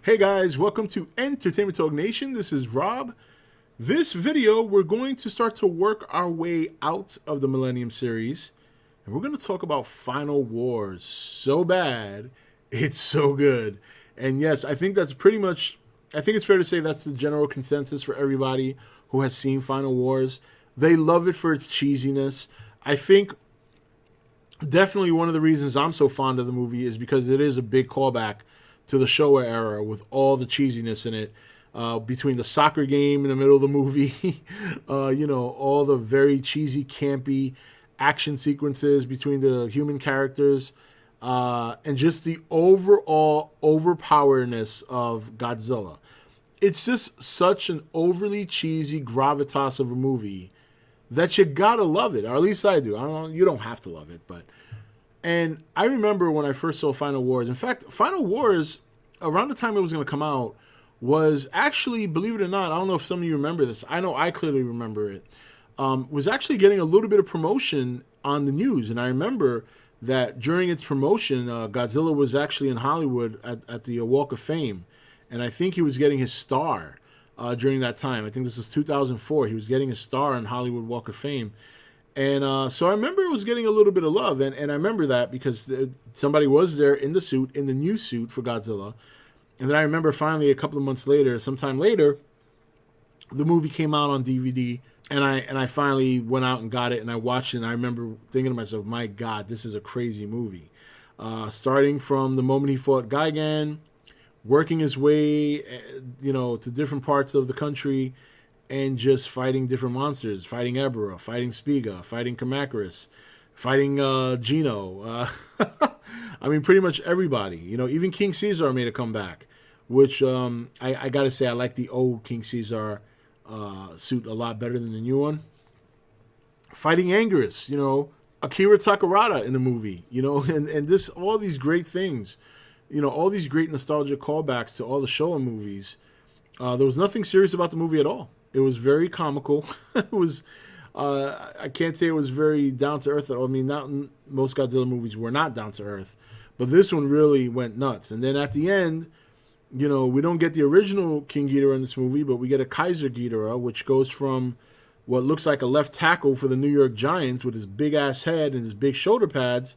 Hey guys, welcome to Entertainment Talk Nation. This is Rob. This video, we're going to start to work our way out of the Millennium series, and we're going to talk about Final Wars. So bad, it's so good. And yes, I think that's pretty much, I think it's fair to say that's the general consensus for everybody who has seen Final Wars. They love it for its cheesiness. I think definitely one of the reasons I'm so fond of the movie is because it is a big callback to the Showa era with all the cheesiness in it. Between the soccer game in the middle of the movie, all the very cheesy, campy action sequences between the human characters, and just the overall overpowerness of Godzilla. It's just such an overly cheesy gravitas of a movie that you gotta love it, or at least I do. I don't know, you don't have to love it, but. And I remember when I first saw Final Wars. In fact, Final Wars, around the time it was going to come out, was actually, believe it or not, I don't know if some of you remember this. I know I clearly remember it. Was actually getting a little bit of promotion on the news. And I remember that during its promotion, Godzilla was actually in Hollywood at the Walk of Fame. And I think he was getting his star during that time. I think this was 2004. He was getting his star on Hollywood Walk of Fame. And so I remember it was getting a little bit of love. And I remember that because somebody was there in the suit, in the new suit for Godzilla. And then I remember finally a couple of months later, sometime later, the movie came out on DVD. And I finally went out and got it and I watched it. And I remember thinking to myself, my God, this is a crazy movie. Starting from the moment he fought Gigan, working his way, to different parts of the country, and just fighting different monsters, fighting Ebra, fighting Spiga, fighting Kamacuras, fighting Gino. I mean, pretty much everybody. Even King Caesar made a comeback, which I got to say, I like the old King Caesar suit a lot better than the new one. Fighting Anguirus, Akira Takarada in the movie, and this, all these great things, all these great nostalgic callbacks to all the Showa movies. There was nothing serious about the movie at all. It was very comical. It was, I can't say it was very down to earth at all. I mean, not most Godzilla movies were not down to earth, but this one really went nuts. And then at the end, we don't get the original King Ghidorah in this movie, but we get a Kaiser Ghidorah, which goes from what looks like a left tackle for the New York Giants with his big ass head and his big shoulder pads,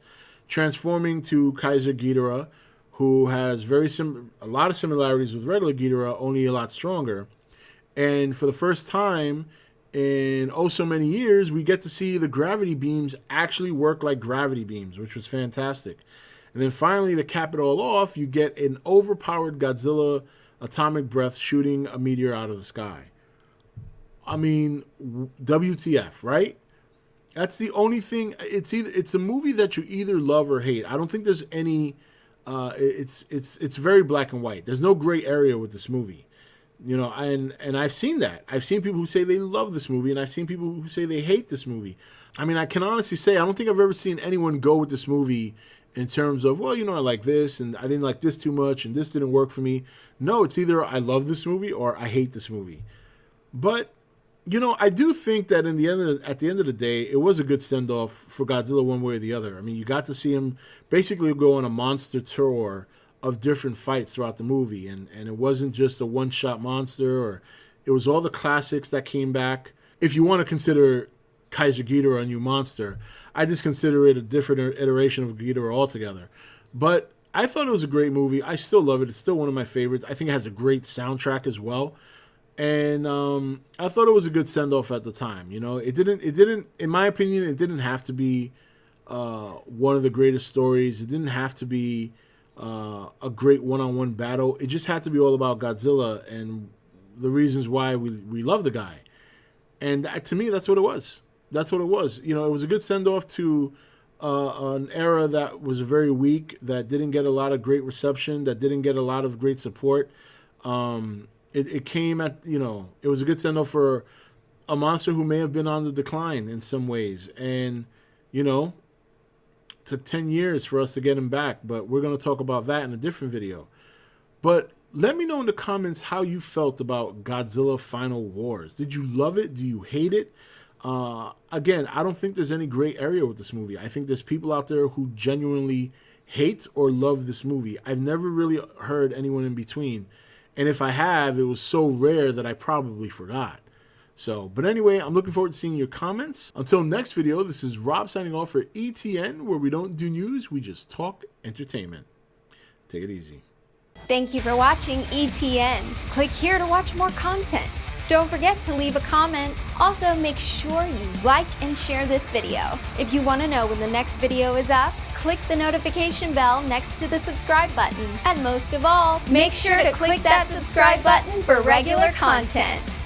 transforming to Kaiser Ghidorah, who has a lot of similarities with regular Ghidorah, only a lot stronger. And for the first time in so many years, we get to see the gravity beams actually work like gravity beams, which was fantastic. And then finally, to cap it all off, you get an overpowered Godzilla atomic breath shooting a meteor out of the sky. I mean, WTF, right? That's the only thing. It's a movie that you either love or hate. I don't think there's any. It's very black and white. There's no gray area with this movie. And I've seen that. I've seen people who say they love this movie, and I've seen people who say they hate this movie. I mean, I can honestly say I don't think I've ever seen anyone go with this movie in terms of, well, I like this, and I didn't like this too much, and this didn't work for me. No, it's either I love this movie or I hate this movie. But, I do think that at the end of the day, it was a good send-off for Godzilla one way or the other. I mean, you got to see him basically go on a monster tour of different fights throughout the movie, and it wasn't just a one-shot monster, or it was all the classics that came back. If you want to consider Kaiser Ghidorah a new monster, I just consider it a different iteration of Ghidorah altogether. But I thought it was a great movie. I still love it. It's still one of my favorites. I think it has a great soundtrack as well, and I thought it was a good send-off at the time. It didn't, in my opinion, it didn't have to be one of the greatest stories. It didn't have to be a great one-on-one battle. It just had to be all about Godzilla and the reasons why we love the guy. And to me, that's what it was. That's what it was. It was a good send-off to an era that was very weak, that didn't get a lot of great reception, that didn't get a lot of great support. It came at, it was a good send-off for a monster who may have been on the decline in some ways. And, took 10 years for us to get him back, but we're going to talk about that in a different video. But let me know in the comments how you felt about Godzilla Final Wars. Did you love it? Do you hate it? Again, I don't think there's any gray area with this movie. I think there's people out there who genuinely hate or love this movie. I've never really heard anyone in between. And if I have, it was so rare that I probably forgot. So, but anyway, I'm looking forward to seeing your comments. Until next video, this is Rob signing off for E.T.N, where we don't do news, we just talk entertainment. Take it easy. Thank you for watching E.T.N. Click here to watch more content. Don't forget to leave a comment. Also, make sure you like and share this video. If you want to know when the next video is up, click the notification bell next to the subscribe button. And most of all, make sure to click that subscribe button for regular content.